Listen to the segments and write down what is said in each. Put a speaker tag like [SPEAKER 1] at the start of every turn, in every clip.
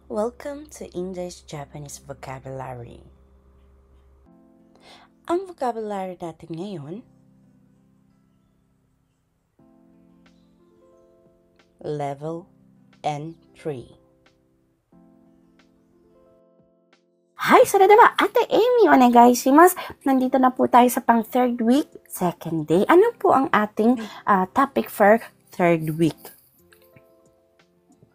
[SPEAKER 1] Welcome to English-Japanese Vocabulary. Ang vocabulary natin ngayon, Level N3. Hi! So, diba? Ate Amy, onegaishimasu. Nandito na po tayo sa pang third week, second day. Ano po ang ating topic for third week?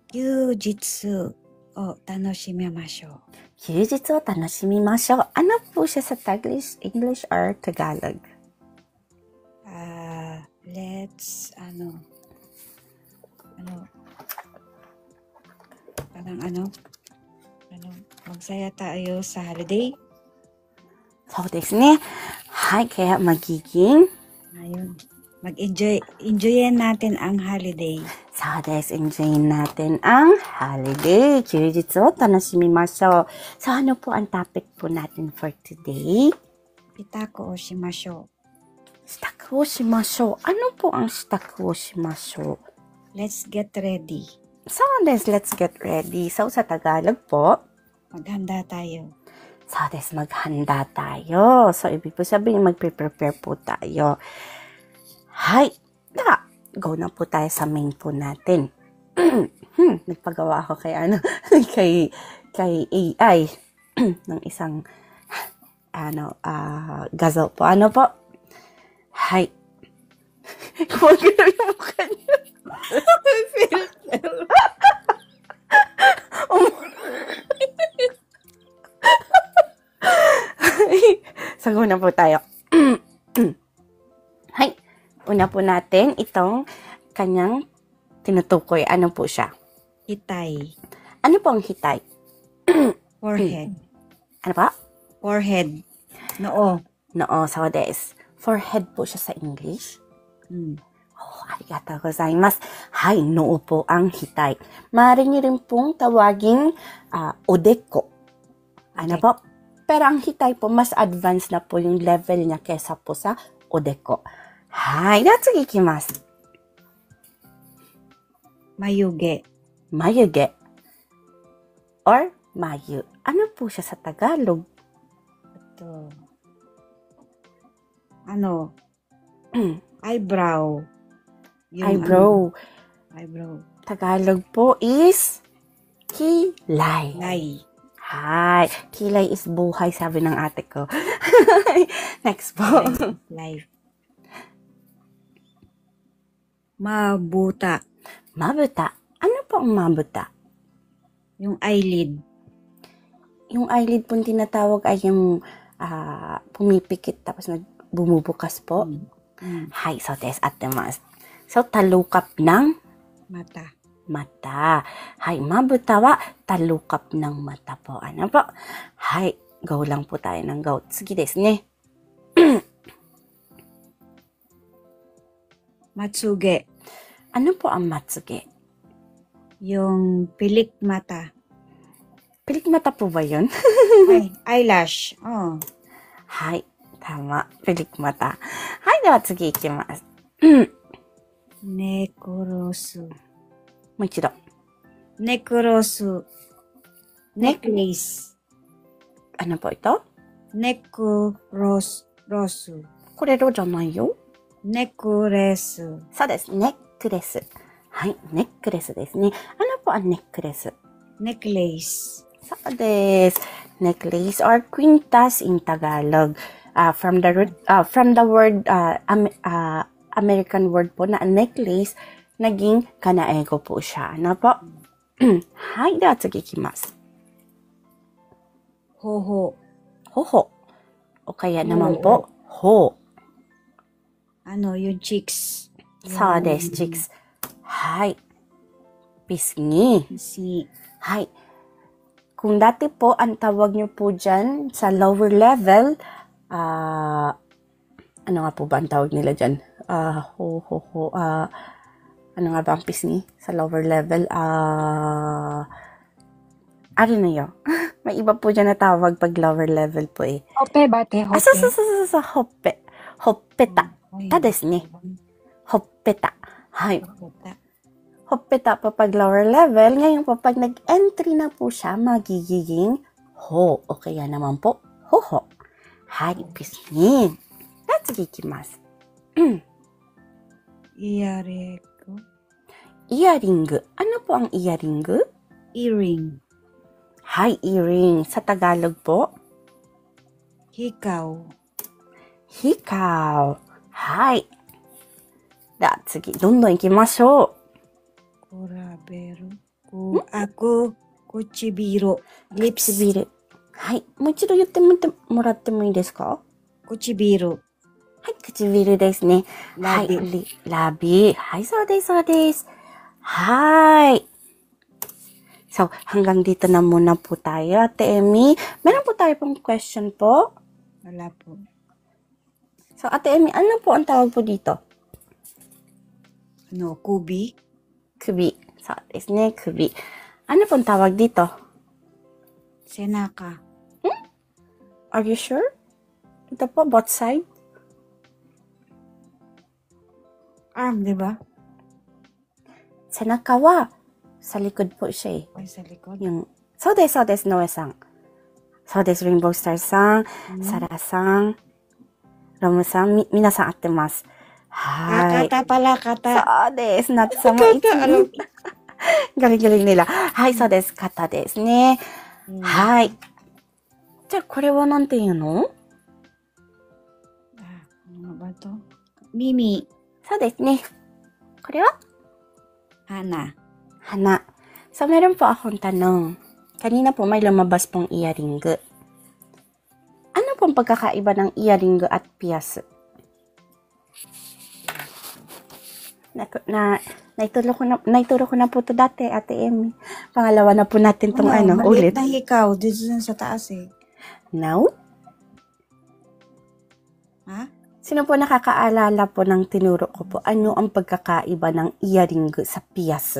[SPEAKER 2] 休日を楽しみましょう。
[SPEAKER 1] 休日を楽しみましょう. Ano po siya sa Taglish, English, or Tagalog?
[SPEAKER 2] Let's, magsaya tayo sa holiday.
[SPEAKER 1] そうですね。はい、kaya magiging
[SPEAKER 2] Ayun. Enjoyin natin ang holiday.
[SPEAKER 1] そうです。enjoyin natin ang holiday. 休日を楽しみましょう. So, ano po ang topic po natin for today?
[SPEAKER 2] 支度をしましょ
[SPEAKER 1] 支度をしましょう. Ano po ang 支度をしましょう?
[SPEAKER 2] Let's get ready.
[SPEAKER 1] So, let's get ready. So, sa Tagalog po,
[SPEAKER 2] maghanda tayo.
[SPEAKER 1] So, maghanda tayo. So, ibig po sabihin, magpe-prepare po tayo. Hi! Go na po tayo sa main po natin. Nagpagawa ako kay kay AI ng isang gazelle po. Ano po? Hi! Kumagano yung mukha niya. So, go na po tayo. Hi! Una po natin itong kanyang tinutukoy. Ano po siya?
[SPEAKER 2] Hitay.
[SPEAKER 1] Ano po ang hitay?
[SPEAKER 2] Forehead.
[SPEAKER 1] Ano po?
[SPEAKER 2] Forehead. Noo.
[SPEAKER 1] Noo, so des. Forehead po siya sa English. Arigatou gozaimasu. Hay, noo po ang hitay. Maaari niyo rin pong tawaging odeko. Ano po? Pero ang hitay po, mas advanced na po yung level niya kesa po sa odeko. Hay, de wa tsugi ikimasu.
[SPEAKER 2] Mayuge.
[SPEAKER 1] Mayuge. Or mayu. Ano po siya sa Tagalog?
[SPEAKER 2] Ito. Eyebrow.
[SPEAKER 1] Eyebrow.
[SPEAKER 2] Eyebrow.
[SPEAKER 1] Tagalog po is kilay.
[SPEAKER 2] Lay.
[SPEAKER 1] Hi. Kilay is buhay, sabi ng ate ko. Next po.
[SPEAKER 2] Life. Mabuta.
[SPEAKER 1] Mabuta. Ano po ang mabuta?
[SPEAKER 2] Yung eyelid.
[SPEAKER 1] Yung eyelid po tinatawag ay yung pumipikit tapos bumubukas po. Hi, so des atemasu. So, talukap ng
[SPEAKER 2] Mata.
[SPEAKER 1] mata. Hi, mabuta wa talukap ng mata po. Ano po? Hi, go lang po tayo ng go. Tsugi desu ne.
[SPEAKER 2] Matsuge.
[SPEAKER 1] Ano po ang matsuge?
[SPEAKER 2] Yung pilik mata.
[SPEAKER 1] Pilik mata po ba yun?
[SPEAKER 2] Eyelash. Oh.
[SPEAKER 1] Hi, tama. Pilik mata. Hi, de wa tsugi ikimasu.
[SPEAKER 2] Nekrosu.
[SPEAKER 1] Mo ichido.
[SPEAKER 2] Nekrosu. Necklace.
[SPEAKER 1] Ano po ito?
[SPEAKER 2] Nekrosu.
[SPEAKER 1] これロじゃないよ。
[SPEAKER 2] Necklace.
[SPEAKER 1] そうです。ネックレス。はい、ネックレスですね。ano po ang necklace?
[SPEAKER 2] Necklace.
[SPEAKER 1] そうです。necklace or quintas in Tagalog. From the word American word po na necklace, naging kanaego po siya. Ano po? はい、では次いきます。
[SPEAKER 2] Hoho.
[SPEAKER 1] Hoho. O kaya naman po, ho.
[SPEAKER 2] Yung cheeks.
[SPEAKER 1] そうです、cheeks. はい。Pisngi.
[SPEAKER 2] Si.
[SPEAKER 1] はい。Kung dati po, ang tawag nyo po dyan sa lower level, ano nga po ba ang tawag nila dyan? Ano nga ba ang pisngi sa lower level? Ano na yun? May iba po dyan na tawag pag lower level po eh.
[SPEAKER 2] Hoppe bate, hoppe.
[SPEAKER 1] Hoppe. Hoppeta. Ta desu ne. Hoppeta. Hai. Hoppeta po pag lower level. Ngayon po, pag nag-entry na po siya, magiging ho. O kaya naman po, hoho. Hai, pisnin. Natsugi ikimasu.
[SPEAKER 2] イヤリング
[SPEAKER 1] Earring. Ano po ang earring?
[SPEAKER 2] earring,
[SPEAKER 1] Hai, earring. Sa Tagalog po,
[SPEAKER 2] hikaw,
[SPEAKER 1] hikaw. Hai. では次、どんどん行きましょ
[SPEAKER 2] kuraberu, kuchibiro,
[SPEAKER 1] う。
[SPEAKER 2] lips,
[SPEAKER 1] 唇。はい。もう一度言ってみてもらってもいいですか？
[SPEAKER 2] kuchibiro,
[SPEAKER 1] はい、唇ですね。はい、
[SPEAKER 2] labi,
[SPEAKER 1] ラビ。はい、そうです、そうです。Hi. So, hanggang dito na muna po tayo, Ate Emmy. Meron po tayo pong question po.
[SPEAKER 2] wala po.
[SPEAKER 1] So, Ate Emmy, ano po ang tawag po dito?
[SPEAKER 2] Kubi,
[SPEAKER 1] 首。そうですね、首。Ano po ang tawag dito?
[SPEAKER 2] senaka,
[SPEAKER 1] Are you sure? Ito po, both side?
[SPEAKER 2] arm, di ba?
[SPEAKER 1] Senaka wa, sa likod po siya eh.
[SPEAKER 2] Ay, sa likod.
[SPEAKER 1] Yung, そうです、そうです、Noe-san. そうです、Rainbow Star さん、Sara さん、Romu さん、皆さん合ってます。はい。
[SPEAKER 2] Kata pala, kata.
[SPEAKER 1] そうです。夏さんもいつもgaling-galing nila. はい、そうです。肩ですね。はい。じゃあ、これはなんて言うの？
[SPEAKER 2] Ano ba to? Mimi,
[SPEAKER 1] そうですね。これは
[SPEAKER 2] hana.
[SPEAKER 1] hana. So, meron po akong tanong. Kanina po may lumabas pong earring. Ano pong pagkakaiba ng earring at pias? Naituro ko na po to dati, Ate Emmy. Pangalawa na po natin tong ulit.
[SPEAKER 2] Maliit na hikaw, dito dun sa taas eh.
[SPEAKER 1] Now?
[SPEAKER 2] Ha?
[SPEAKER 1] Sino po nakakaalala po ng tinuro ko po? Ano ang pagkakaiba ng earring sa pias?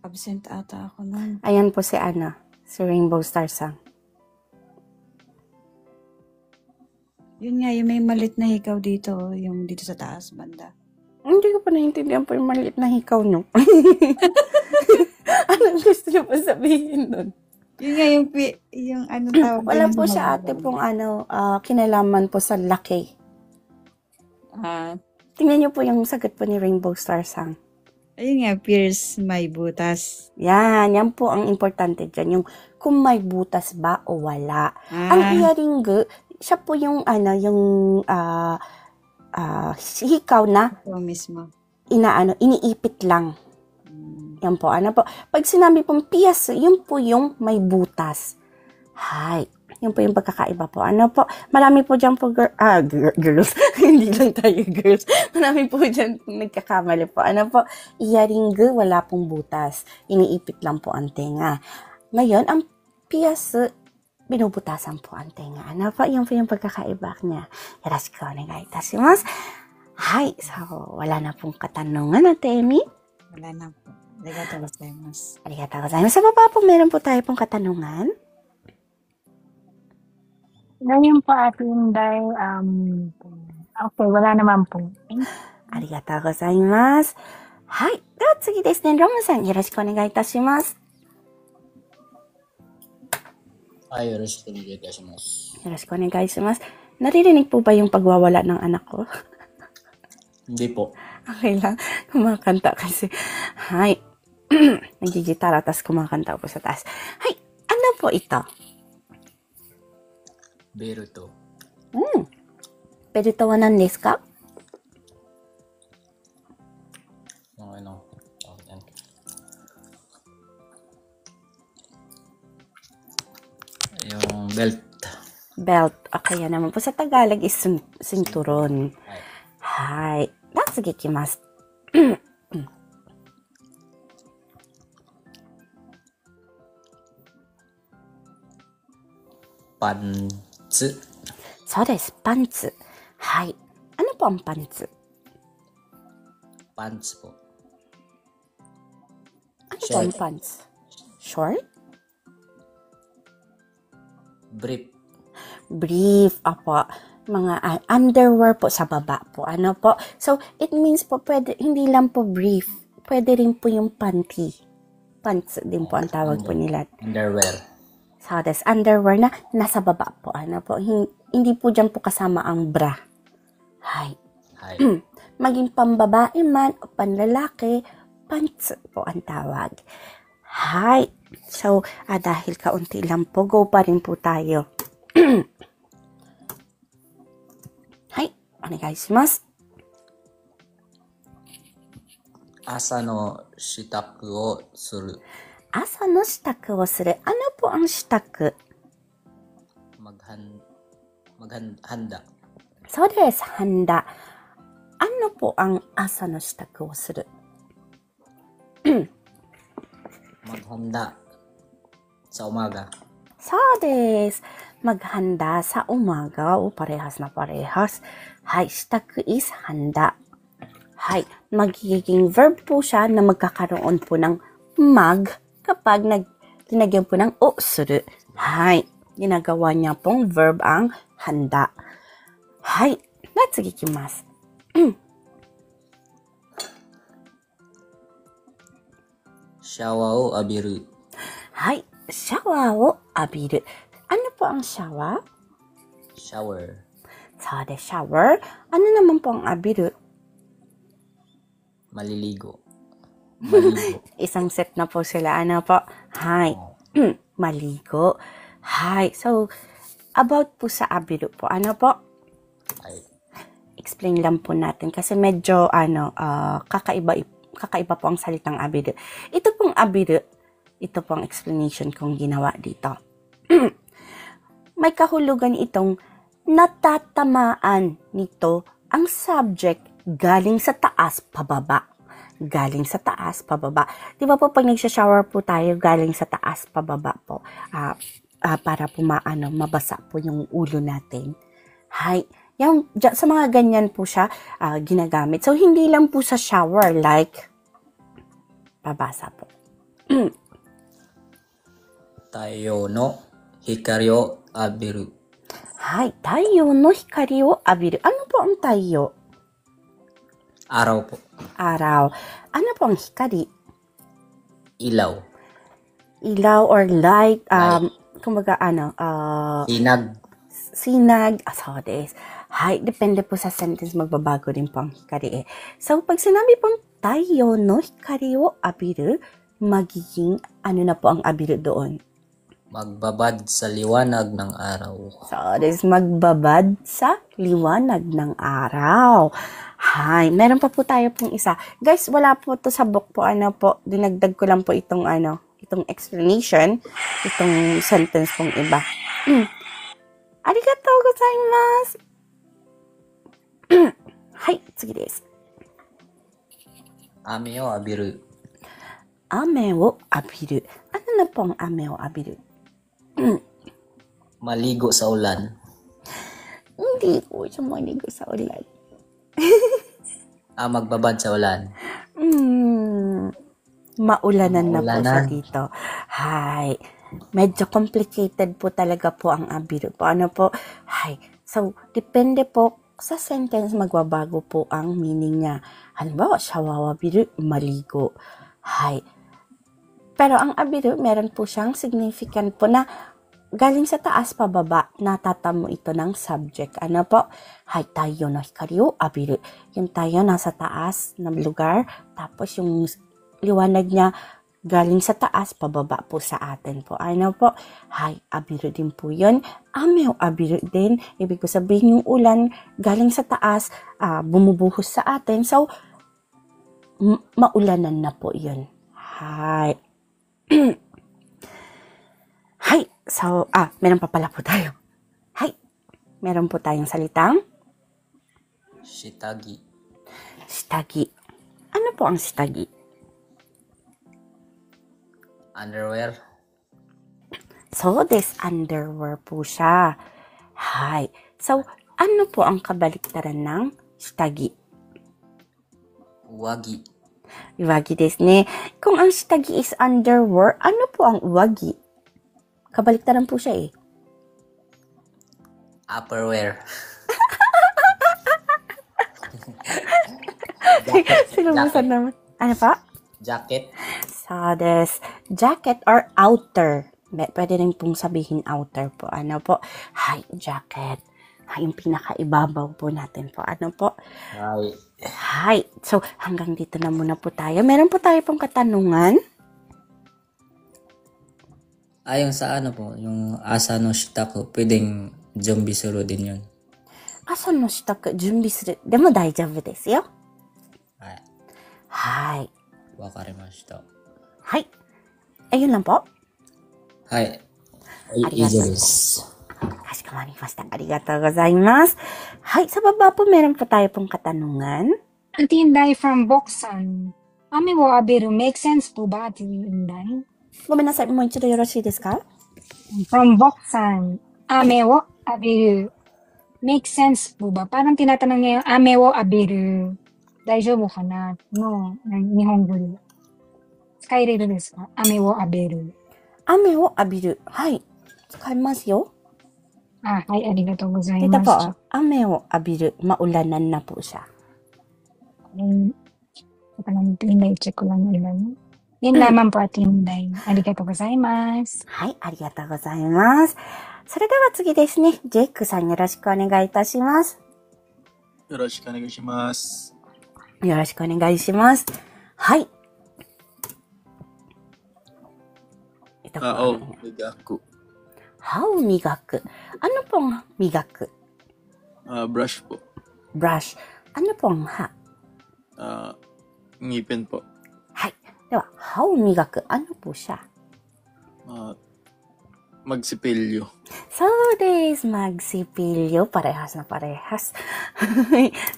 [SPEAKER 2] Absent ata ako nun.
[SPEAKER 1] Ayan po si si Rainbow Star Sang.
[SPEAKER 2] Yun nga, yung may malit na hikaw dito, yung dito sa taas banda.
[SPEAKER 1] Hindi ko pa naintindihan po yung maliit na hikaw nyo. Anong gusto nyo pa sabihin nun?
[SPEAKER 2] Yun nga, yung ano tawag.
[SPEAKER 1] Wala po siya ate pong kinalaman po sa laki. Tingnan nyo po yung sagot po ni Rainbow Star Sang.
[SPEAKER 2] Ayun nga, pierce may butas.
[SPEAKER 1] Yan po ang importante dyan. Yung kung may butas ba o wala. Ang earring, siya po yung hikaw na
[SPEAKER 2] Ito mismo.
[SPEAKER 1] iniipit lang. Yan po, pag sinabi pong pias, yun po yung may butas. Hay. Yun po yung pagkakaiba po. Marami po dyan po girls. Hindi lang tayo girls. Marami po dyan nagkakamali po. Earring, wala pong butas. Iniipit lang po ang tenga. Ngayon, ang pias, binubutasan po ang tenga. Yun po yung pagkakaiba niya. Yoroshiku onegai itashimasu. Hay. So, wala na pong katanungan, Ate Emmy?
[SPEAKER 2] Wala na po. Arigatou gozaimasu.
[SPEAKER 1] Arigatou gozaimasu. Sa baba po, meron po tayo pong katanungan.
[SPEAKER 3] Ganyan po Ate Inday, okay, wala naman po.
[SPEAKER 1] Arigatou gozaimasu. Hai. De wa tsugi desu ne. Romu-san, yoroshiku onegai itashimasu.
[SPEAKER 4] はい、よろしくお願いいたします。
[SPEAKER 1] Yoroshiku onegai shimasu. Naririnig po ba yung pagwawala ng anak ko?
[SPEAKER 4] Hindi po.
[SPEAKER 1] Okay lang. Kumakanta kasi. Hay. Nagigitara, tas kumakanta po sa taas. Hay. Ano po ito?
[SPEAKER 4] ベルト。
[SPEAKER 1] ベルトは何ですか?
[SPEAKER 4] Yung belt.
[SPEAKER 1] Belt. Okay, yan naman po. Sa Tagalog is sinturon. Hay. Natsugi ikimasu.
[SPEAKER 4] Pants.
[SPEAKER 1] そうです。パンツ。はい。Ano po ang pants?
[SPEAKER 4] Pants po.
[SPEAKER 1] Ano po ang pants? Short?
[SPEAKER 4] Brief.
[SPEAKER 1] Brief. Apa. underwear po sa baba po. Ano po? So, it means po, pwede, hindi lang po brief. Pwede rin po yung panty. Pants din po ang tawag po nila.
[SPEAKER 4] Underwear.
[SPEAKER 1] So, that's underwear na nasa baba po. Ano po? Hindi po dyan po kasama ang bra. Hay.
[SPEAKER 4] Hi.
[SPEAKER 1] Maging pambabae man o panlalaki, pants po ang tawag. Hay. So, dahil kaunti lang po, go pa rin po tayo. Hay. Onegaishimasu.
[SPEAKER 4] Asa no shitaku o suru.
[SPEAKER 1] Asa no shitaku o suru. Ano po ang shitaku?
[SPEAKER 4] Handa.
[SPEAKER 1] So desu, handa. Ano po ang asa no shitaku o suru?
[SPEAKER 4] Maghanda sa umaga.
[SPEAKER 1] So desu. Maghanda sa umaga o parehas na parehas. Hay, shitaku is handa. Hay, magiging verb po siya na magkakaroon po ng mag kapag linagyan po ng o suru. Hay, ginagawa niya pong verb ang handa. Hay, natsugi ikimasu.
[SPEAKER 4] Shawa o abiru.
[SPEAKER 1] Hay, shower o abiru. Ano po ang shower?
[SPEAKER 4] Shower.
[SPEAKER 1] So, the shower. Ano naman po ang abiru?
[SPEAKER 4] Maliligo.
[SPEAKER 1] Isang set na po sila. Ano po? Hay. Maligo. Hay. So, about po sa abiru po. Ano po?
[SPEAKER 4] Ay.
[SPEAKER 1] Explain lang po natin kasi medyo kakaiba po ang salitang abiru. Ito pong abiru, ito pong explanation kong ginawa dito. May kahulugan itong natatamaan nito ang subject galing sa taas pababa. Galing sa taas pababa. Di ba po pag nagsha-shower po tayo, galing sa taas pababa po. Para po mabasa po yung ulo natin. Hay, sa mga ganyan po siya ginagamit. So, hindi lang po sa shower like pabasa po.
[SPEAKER 4] Tayo no hikari o abiru.
[SPEAKER 1] Hay, tayo no hikari o abiru. Ano po ang tayo?
[SPEAKER 4] Araw po.
[SPEAKER 1] Araw. Ano po ang hikari?
[SPEAKER 4] Ilaw.
[SPEAKER 1] Ilaw or light.
[SPEAKER 4] Light.
[SPEAKER 1] Kumbaga
[SPEAKER 4] Sinag.
[SPEAKER 1] sinag. So des. Hay, depende po sa sentence. Magbabago din po ang hikari eh. So, pag sinabi pong tayo no hikari o abiru, magiging ano na po ang abiru doon?
[SPEAKER 4] Magbabad sa liwanag ng araw.
[SPEAKER 1] So, des, magbabad sa liwanag ng araw. Hay, meron pa po tayo pong isa. Guys, wala po to sa book po. Ano po, dinagdag ko lang po itong explanation, itong sentence pong iba. Arigatou gozaimasu. Hay, tsugi desu.
[SPEAKER 4] Ame o abiru.
[SPEAKER 1] Ame o abiru. Ano na po ang ame o abiru?
[SPEAKER 4] Maligo sa ulan.
[SPEAKER 1] Hindi po siya maligo sa ulan.
[SPEAKER 4] Magbabad sa ulan.
[SPEAKER 1] Maulanan na po siya
[SPEAKER 4] Maulanan.
[SPEAKER 1] dito. Hay. Medyo complicated po talaga po ang abiru po. Ano po? Hay. So, depende po sa sentence magbabago po ang meaning niya. Halimbawa, shawawabiru, maligo. Hay. Pero ang abiru, meron po siyang significant po na galing sa taas pababa, natatamo ito ng subject. Ano po? Hay, tayo no hikari o abiru. Yung tayo nasa taas na lugar, tapos yung liwanag niya galing sa taas pababa po sa atin po. Ano po? Hay, abiru din po yun. Ame o abiru din. Ibig ko sabihin yung ulan galing sa taas, bumubuhos sa atin. So, maulanan na po yun. Hay. Hay. So, meron pa pala po tayo. Hay. Meron po tayong salitang
[SPEAKER 4] Shitagi.
[SPEAKER 1] shitagi. Ano po ang shitagi?
[SPEAKER 4] Underwear.
[SPEAKER 1] So, this underwear po siya. Hay. So, ano po ang kabaliktaran ng shitagi?
[SPEAKER 4] Uwagi.
[SPEAKER 1] Uwagi desu ne. Kung ang shitagi is underwear, ano po ang uwagi? Kabaliktaran po siya eh.
[SPEAKER 4] Upperwear. Jacket.
[SPEAKER 1] Sinubusan naman. Ano pa?
[SPEAKER 4] Jacket.
[SPEAKER 1] So, this jacket or outer. Pwede rin pong sabihin outer po. Ano po? Hi, jacket. Hi, yung pinakaibabaw po natin po. Ano po?
[SPEAKER 4] Hi.
[SPEAKER 1] Hi. So, hanggang dito na muna po tayo. Meron po tayo pong katanungan.
[SPEAKER 4] Yung sa ano po, yung asa no shita ko, pwedeng zombie suru din yun.
[SPEAKER 1] Asa no shitaku junbi suru. Demo daijoubu desu yo.
[SPEAKER 4] Hi.
[SPEAKER 1] Hi.
[SPEAKER 4] Wakarimashita.
[SPEAKER 1] Hi. Ayun lang po.
[SPEAKER 4] Hi.
[SPEAKER 1] Arigatou.
[SPEAKER 4] Izo desu.
[SPEAKER 1] かしこまりました。ありがとうございます。はい、sa baba po meron po tayo pong katanungan.
[SPEAKER 3] Ate Inday from Boksan. Ame wo aberu make sense po ba, Ate Inday?
[SPEAKER 1] ごめんなさい、もう一度よろしいですか?
[SPEAKER 3] From Boksan. Ame wo aberu make sense po ba? Parang tinatanong niya yung ame wo aberu. Daijoubu ka na? No, Nihongo de. 使えれるですか? Ame wo aberu.
[SPEAKER 1] 雨を浴びる。はい、使いますよ。
[SPEAKER 3] はい、ありがとうござい
[SPEAKER 1] Dito
[SPEAKER 3] ます。
[SPEAKER 1] po, ame o abiru. Maulanan na po siya.
[SPEAKER 3] Ito lang, i-check ko lang ilan. Yan lamang po, Ate Inday. Arigatou gozaimasu.
[SPEAKER 1] はい、ありがとうございます。それでは次ですね。ジェイクさんよろしくお願いいたします。
[SPEAKER 5] よろしくお願いします。
[SPEAKER 1] よろしくお願いします。はい。Ito po.
[SPEAKER 5] Oo, ako.
[SPEAKER 1] How磨く. Ano pong 磨く?
[SPEAKER 5] Brush po.
[SPEAKER 1] Brush. Ano pong ha?
[SPEAKER 5] Ngipin po.
[SPEAKER 1] はい。では、歯を磨く。ano po siya?
[SPEAKER 5] Magsipilyo.
[SPEAKER 1] そうです。magsipilyo. Parehas na parehas.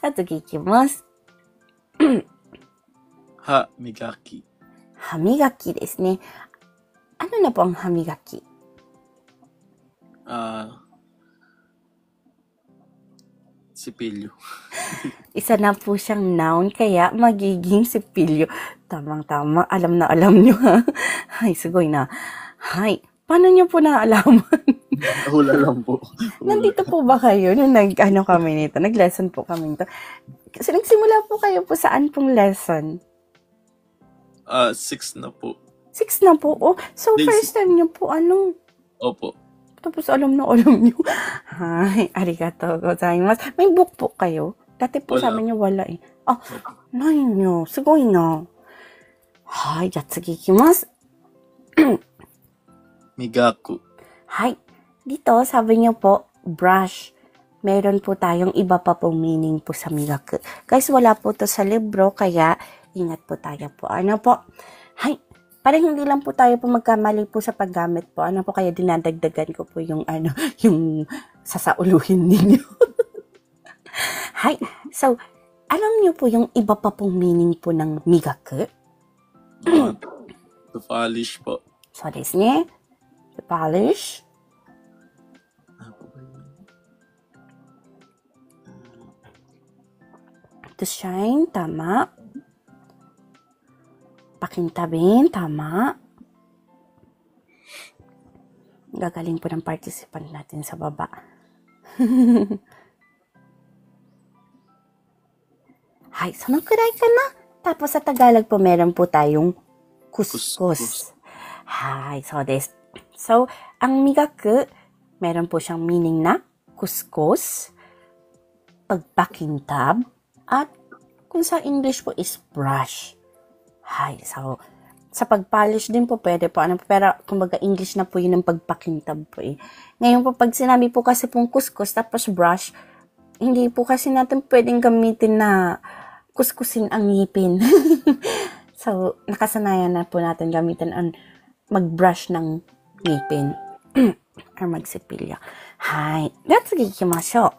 [SPEAKER 1] At次いきます。
[SPEAKER 5] 歯磨き。
[SPEAKER 1] 歯磨きですね。ano na po ang 歯磨き?
[SPEAKER 5] Sipilyo.
[SPEAKER 1] Isa na po siyang noun, kaya magiging sipilyo. Tamang-tama. Alam na alam nyo, ha? Ay, sugoy na. Hay. Paano nyo po naalaman?
[SPEAKER 5] Hula lang po.
[SPEAKER 1] Nandito po ba kayo nung kami nito? Nag-lesson po kami nito. Kasi nagsimula po kayo po saan pong lesson?
[SPEAKER 5] 6 na po.
[SPEAKER 1] 6 na po? Oh, so
[SPEAKER 5] Days.
[SPEAKER 1] first time nyo po,
[SPEAKER 5] Opo.
[SPEAKER 1] Tapos alam na alam nyo. Ay, arigatou gozaimasu. May book po kayo? Dati po
[SPEAKER 5] Wala.
[SPEAKER 1] sabi nyo wala eh. Ah,ないnyo. Sugoi na. Hay, じゃあ次いきます。
[SPEAKER 5] Migaku.
[SPEAKER 1] Hay. Dito, sabi nyo po, brush. Meron po tayong iba pa pong meaning po sa migaku. Guys, wala po to sa libro, kaya ingat po tayo po. Ano po? Hay. Parang hindi lang po tayo po magkamali po sa paggamit po. Ano po, kaya dinadagdagan ko po yung yung sasauluhin ninyo. Hay. So, alam niyo po yung iba pa pong meaning po ng migaku?
[SPEAKER 5] To polish po.
[SPEAKER 1] So, desu ne. To polish. To shine, tama. Pakintabin, tama. Gagaling po ng participant natin sa baba. Hay, so kuray ka na. Tapos sa Tagalog po, meron po tayong kuskus. Hay, so des. So, ang migaku, meron po siyang meaning na kuskus, pagpakintab, at kung sa English po is brush. Hay, so, sa pagpolish din po pwede po. Pero, kumbaga, English na po yun ang pagpakintab po eh. Ngayon po, pag sinabi po kasi pong kuskus, tapos brush, hindi po kasi natin pwedeng gamitin na kuskusin ang ngipin. So, nakasanayan na po natin gamitin ang mag-brush ng ngipin. Or magsipilyo. Hay, let's ikimashou.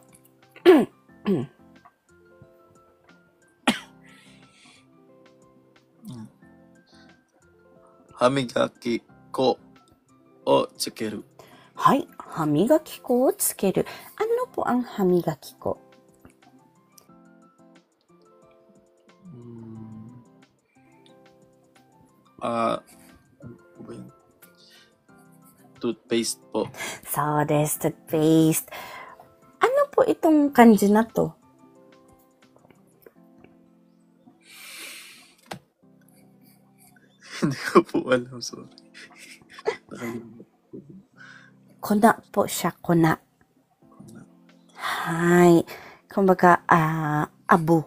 [SPEAKER 5] Hamigaki ko o tsukeru.
[SPEAKER 1] Hay, hamigaki ko o tsukeru. Ano po ang hamigaki ko?
[SPEAKER 5] Toothpaste po.
[SPEAKER 1] So, desu, toothpaste. Ano po itong kanji na to?
[SPEAKER 5] po alam, sorry. Nakalimutan.
[SPEAKER 1] Kona po siya, kona. Hay. Kumbaga, abu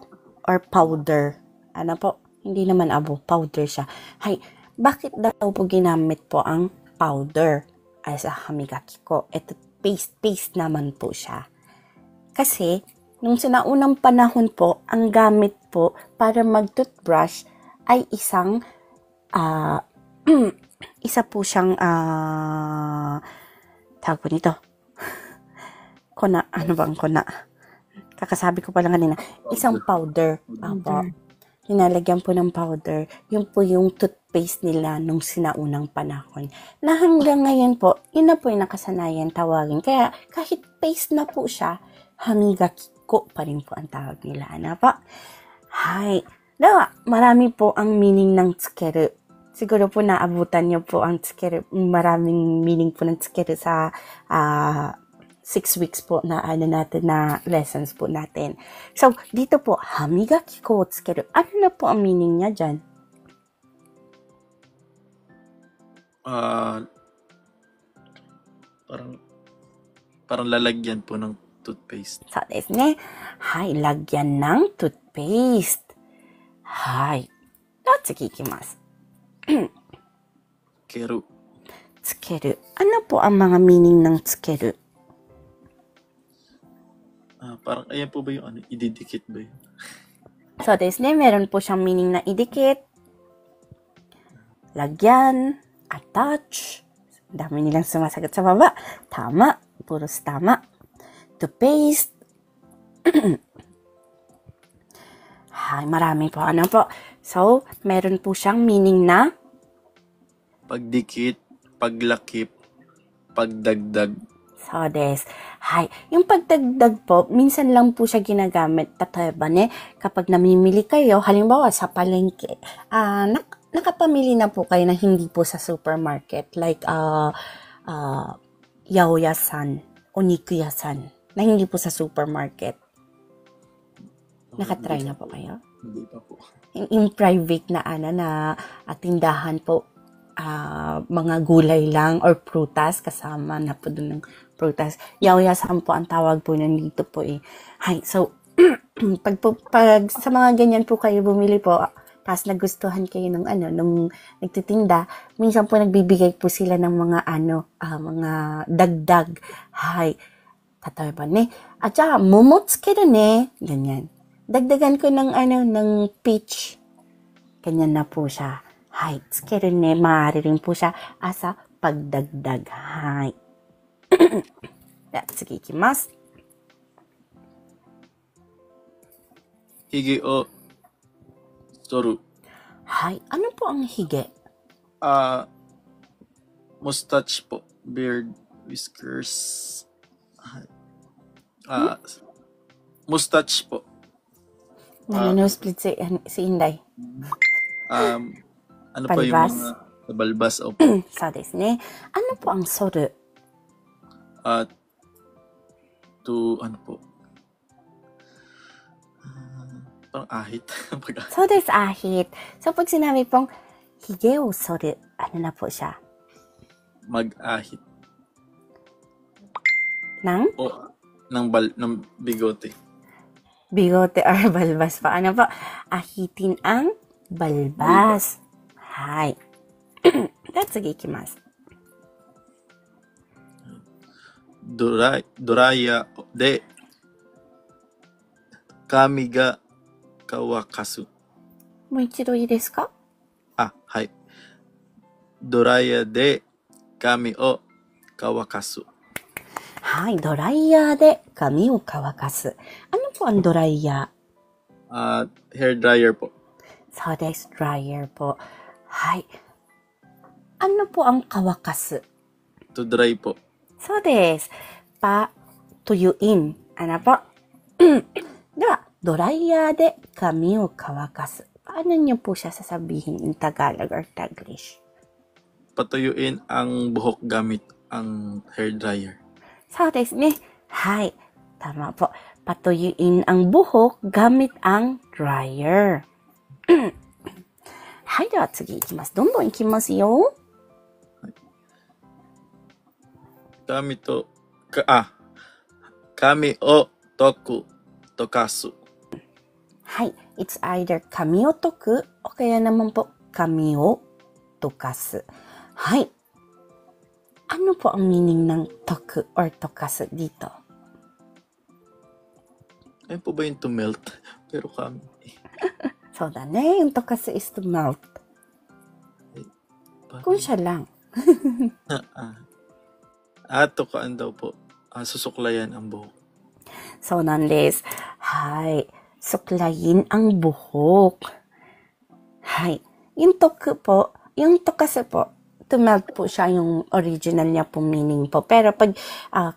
[SPEAKER 1] or powder. Ano po? Hindi naman abu, powder siya. Hay. Bakit daw po ginamit po ang powder ay sa hamigaki ko? Ito, paste naman po siya. Kasi, nung sinaunang panahon po, ang gamit po para mag-toothbrush ay isang, isa po siyang, tawag po nito. Kona, ano bang kona? Kakasabi ko pa lang kanina. Isang powder. Apo. Hinalagyan po ng powder. Yun po yung toothpaste nila nung sinaunang panahon. Na hanggang ngayon po, yun na po yung nakasanayan tawagin. Kaya kahit paste na po siya, hamigaki ko pa rin po ang tawag nila. Ano po? Hay. Dawa, marami po ang meaning ng tsukeru. Siguro po naabutan niyo po ang tsukeru. Maraming meaning po ng tsukeru sa 6 weeks po na natin na lessons po natin. So, dito po, hamigaki ko tsukeru. Ano na po ang meaning niya dyan?
[SPEAKER 5] Parang lalagyan po ng toothpaste.
[SPEAKER 1] So, desu ne. Hay, lagyan ng toothpaste. Hay. Tsugi ikimasu.
[SPEAKER 5] Keru.
[SPEAKER 1] Tsukeru. Ano po ang mga meaning ng tsukeru?
[SPEAKER 5] Parang ayan po ba yung ano, ididikit ba yun?
[SPEAKER 1] So, desu ne. Meron po siyang meaning na idikit, lagyan, attach. Dami nilang sumasagot sa baba. Tama. Puros tama. To paste. Hay, marami po. Ano po? So, meron po siyang meaning na
[SPEAKER 5] Pagdikit, paglakip, pagdagdag.
[SPEAKER 1] so, des. Hay, yung pagdagdag po, minsan lang po siya ginagamit. Tatayba ne, kapag namimili kayo, halimbawa sa palengke, nakapamili na po kayo na hindi po sa supermarket. Like, yaoyasan, onikuyasan, na hindi po sa supermarket. Nakatry na po kayo?
[SPEAKER 5] Hindi pa po.
[SPEAKER 1] In private na tindahan po, mga gulay lang or prutas, kasama na po dun ng prutas. Yaoyasan po ang tawag po nandito po eh. Hay, so, pag sa mga ganyan po kayo bumili po, tapos nagustuhan kayo nung nagtitinda, minsan po nagbibigay po sila ng mga mga dagdag. Hay, tatawa ba ne? At saka, momo tsukeru ne. Ganyan. Dagdagan ko ng peach. Ganyan na po siya. Hay, tsukeru ne. Maaari rin po siya asa pagdagdag. Hay. Sige, ikimasu.
[SPEAKER 5] Hige o soru.
[SPEAKER 1] Hay, ano po ang hige?
[SPEAKER 5] Mustache po. Beard, whiskers. Mustache po.
[SPEAKER 1] Nanonosplit si Inday.
[SPEAKER 5] Ano po yung
[SPEAKER 1] Balbas?
[SPEAKER 5] mga balbas o po?
[SPEAKER 1] So desu ne. Ano po ang soru?
[SPEAKER 5] Ano po? Parang ahit.
[SPEAKER 1] So desu, ahit. So pag sinabi pong hige o soru, ano na po siya?
[SPEAKER 5] Mag-ahit.
[SPEAKER 1] Nang?
[SPEAKER 5] O, ng bigote.
[SPEAKER 1] Bigote or balbas pa. Ano po? Ahitin ang balbas. Hay. That's a ikimasu.
[SPEAKER 5] Doraya de kami ga kawakasu.
[SPEAKER 1] もう一度いいですか?
[SPEAKER 5] はい。ドライヤーで髪を乾かす。
[SPEAKER 1] はい。ドライヤーで髪を乾かす。Ano po ang ドライヤー?
[SPEAKER 5] Hair dryer po.
[SPEAKER 1] So des, dryer po. Hay. Ano po ang kawakasu?
[SPEAKER 5] To dry po.
[SPEAKER 1] So des, tuyuin. Ano po? Diba, ドライヤーで髪を乾かす. Paano niyo po siya sasabihin in Tagalog or Taglish?
[SPEAKER 5] Patuyuin ang buhok gamit ang hair dryer.
[SPEAKER 1] So des ne. Hay. Tama po. Patuyuin ang buhok gamit ang dryer. はい、では次いきます。どんどんいきますよ。
[SPEAKER 5] 髪を解く、溶かす。
[SPEAKER 1] はい。It's either 髪を解くo kaya naman po 髪を溶かす。はい。Ano po ang meaning ng 解く or 溶かすdito?
[SPEAKER 5] Ayun po ba yung to melt? Pero kami.
[SPEAKER 1] そうだね。yung 溶かす is to melt. Kung siya lang.
[SPEAKER 5] Tokaan daw po. Susuklayan ang buhok.
[SPEAKER 1] そうなんです。はい。suklayin ang buhok. はい。yung 解くpo, yung 溶かすpo, to melt po siya yung original niya po meaning po. Pero pag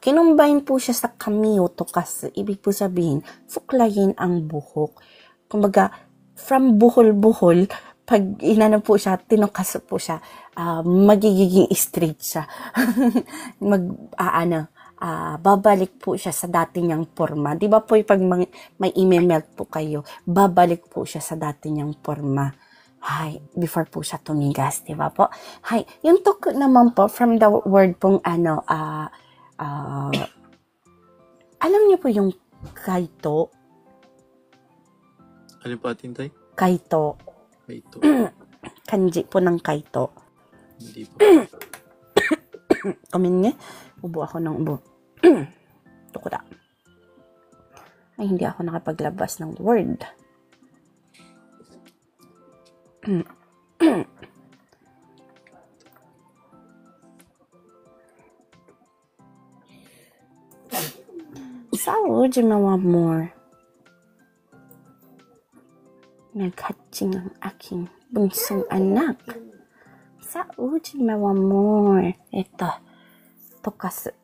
[SPEAKER 1] kinumbine po siya sa kami o tokas, ibig po sabihin, suklayin ang buhok. Kumbaga, from buhol-buhol, pag inano po siya, tinukas po siya, magiging straight siya. Babalik po siya sa dati niyang forma. Di ba po pag may i-melt po kayo, babalik po siya sa dati niyang forma. Hay, before po siya tumigas, di ba po? Hay, yung toku naman po, from the word pong alam niyo po yung kaito?
[SPEAKER 5] Alin po atin tay?
[SPEAKER 1] Kaito.
[SPEAKER 5] Kaito.
[SPEAKER 1] Kanji po ng kaito.
[SPEAKER 5] Hindi po.
[SPEAKER 1] Kamin nga, ubo ako ng ubo. Tukuda. Ay, hindi ako nakapaglabas ng word. Sao, Jimawa more. Naghatching ang aking bunsong anak. Sao, Jimawa more. Ito, tokasu.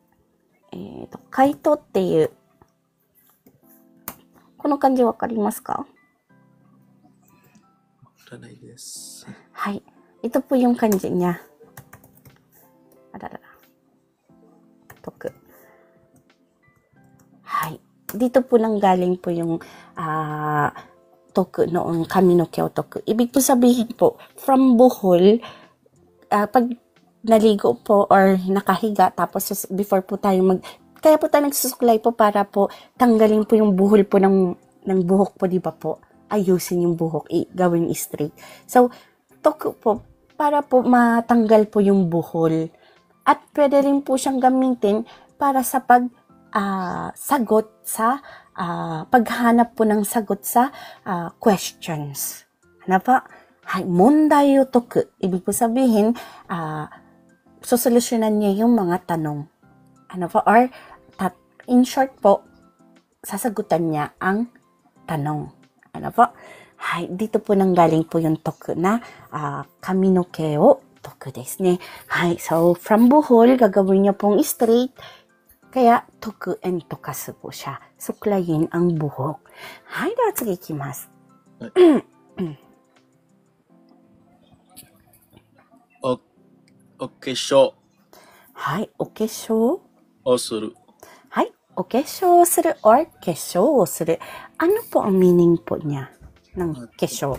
[SPEAKER 1] Kaito っていう。この漢字わかりますか?
[SPEAKER 5] Yes.
[SPEAKER 1] Hay. Ito po yung kanji niya. Toku. Hay. Dito po lang galing po yung toku noong kami no kyo toku. Ibig po sabihin po, from buhol, pag naligo po or nakahiga, tapos before po tayo kaya po tayo nagsusuklay po para po tanggalin po yung buhol po ng buhok po, di ba po? Ayusin yung buhok, gawin straight. So, toku po, para po matanggal po yung buhol. At pwede rin po siyang gamitin para sa sagot sa, paghanap po ng sagot sa questions. Ano pa? Hay, mondai o toku. Ibig po sabihin, sosolusyonan niya yung mga tanong. Ano pa? Or, in short po, sasagutan niya ang tanong. Ano po? Hay, dito po nang galing po yung toku na kami no ke o toku desu ne. Hay, so from buhol, gagawin niya pong straight. Kaya, toku and tokasu po siya. Suklayin ang buhok. Hay, daw tsugi ikimasu.
[SPEAKER 5] Okesho.
[SPEAKER 1] Hay, okesho
[SPEAKER 5] O suru.
[SPEAKER 1] Hay, okesho suru or kesho suru. Ano po ang meaning po niya ng kesho?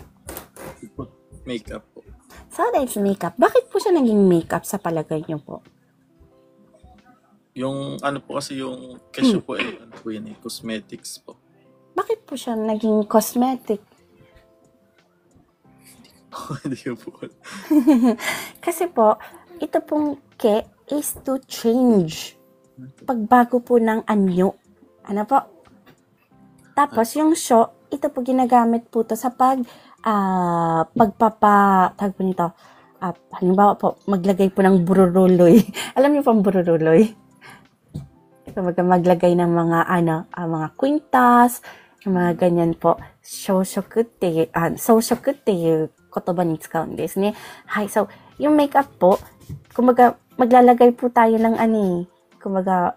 [SPEAKER 5] Makeup po.
[SPEAKER 1] So, that's makeup. Bakit po siya naging makeup sa palagay niyo po?
[SPEAKER 5] Yung ano po kasi yung kesho po ano po yun cosmetics po.
[SPEAKER 1] Bakit po siya naging cosmetic?
[SPEAKER 5] Hindi po.
[SPEAKER 1] Kasi po, ito pong ke is to change. Pagbago po ng anyo. Ano po? Tapos, yung sho, ito po ginagamit po to sa tag po nito. Halimbawa po, maglagay po ng bururuloy. Alam niyo po ang bururuloy? Maglagay ng mga, mga kwintas, mga ganyan po. Soushokuっていう言葉に使うんですね。はい、so, yung makeup po, kumbaga, maglalagay po tayo ng kumbaga,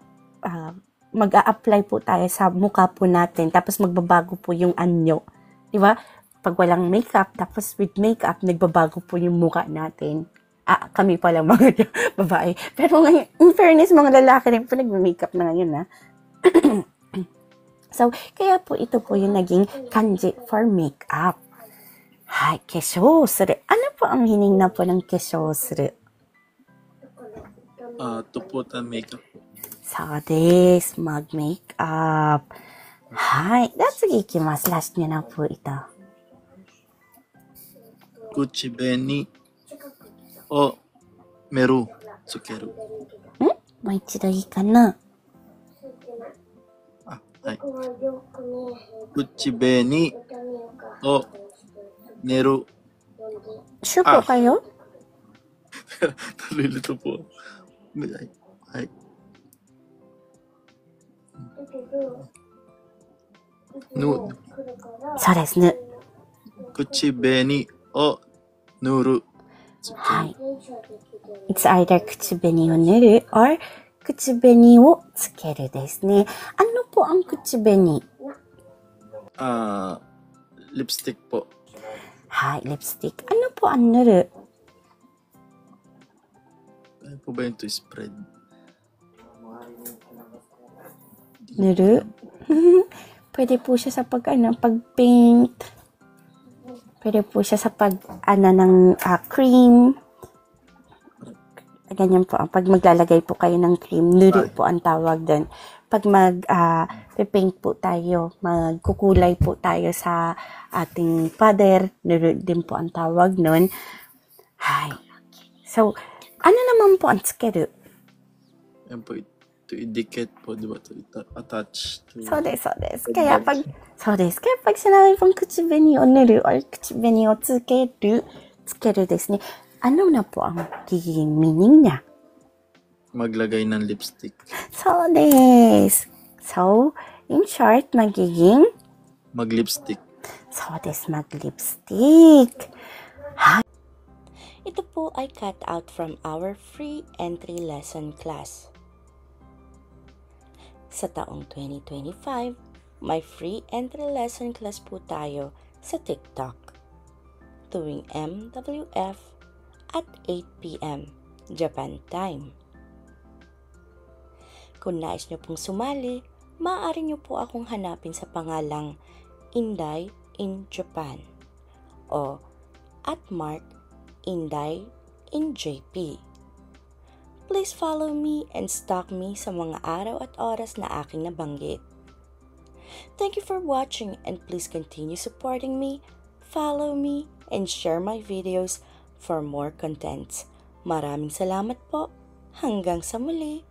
[SPEAKER 1] mag-a-apply po tayo sa mukha po natin, tapos magbabago po yung anyo. Di ba? Pag walang makeup, tapos with makeup, nagbabago po yung mukha natin. Kami pala mga babae. Pero ngayon, in fairness, mga lalaki rin po nag-makeup na ngayon, ha? So, kaya po ito po yung naging kanji for makeup. Hai, kesho suru. Ano po ang meaning na po ng kesho suru?
[SPEAKER 5] To put on makeup.
[SPEAKER 1] そうです。mag-makeup. Hai. では次行きます。ラストなpo ito.
[SPEAKER 5] Kuchibeni o meru tsukeru.
[SPEAKER 1] もう一度いいかな?
[SPEAKER 5] Hai. Kuchibeni o meru.
[SPEAKER 1] Sure po kayo?
[SPEAKER 5] Nalilito po. Hai. Nu.
[SPEAKER 1] そうですね。
[SPEAKER 5] Kuchibeni o nuru.
[SPEAKER 1] はい。It's either 口紅を塗る or 口紅をつけるですね。Ano po ang 口紅?
[SPEAKER 5] Lipstick po.
[SPEAKER 1] はい、lipstick. Ano po ang 塗る?
[SPEAKER 5] Ano po ba yung to spread?
[SPEAKER 1] 塗る? Pwede po siya sa pag-paint. Pwede po siya sa ng cream. Ganyan po. Pag maglalagay po kayo ng cream, nuru po ang tawag doon. Pag paint po tayo, magkukulay po tayo sa ating pader, nuru din po ang tawag noon. Hi. Okay. So, ano naman po ang tsukeru?
[SPEAKER 5] Yan po, to indicate po, di ba? To attach to...
[SPEAKER 1] そうです、そうです。Kaya pag sinabi pong 口紅を塗る or 口紅をつけるですね. Ano na po ang magiging meaning niya?
[SPEAKER 5] Maglagay ng lipstick.
[SPEAKER 1] そうです. So, in short, magiging?
[SPEAKER 5] Mag-lipstick.
[SPEAKER 1] そうです, mag-lipstick. Ito po ay cut out from our free entry lesson class. Sa taong 2025, may free entry lesson class po tayo sa TikTok tuwing MWF at 8 p.m. Japan time. Kung nais nyo pong sumali, maaari nyo po akong hanapin sa pangalang Inday in Japan o @Inday in JP. Please follow me and stalk me sa mga araw at oras na aking nabanggit. Thank you for watching and please continue supporting me, follow me, and share my videos for more contents. Maraming salamat po. Hanggang sa muli.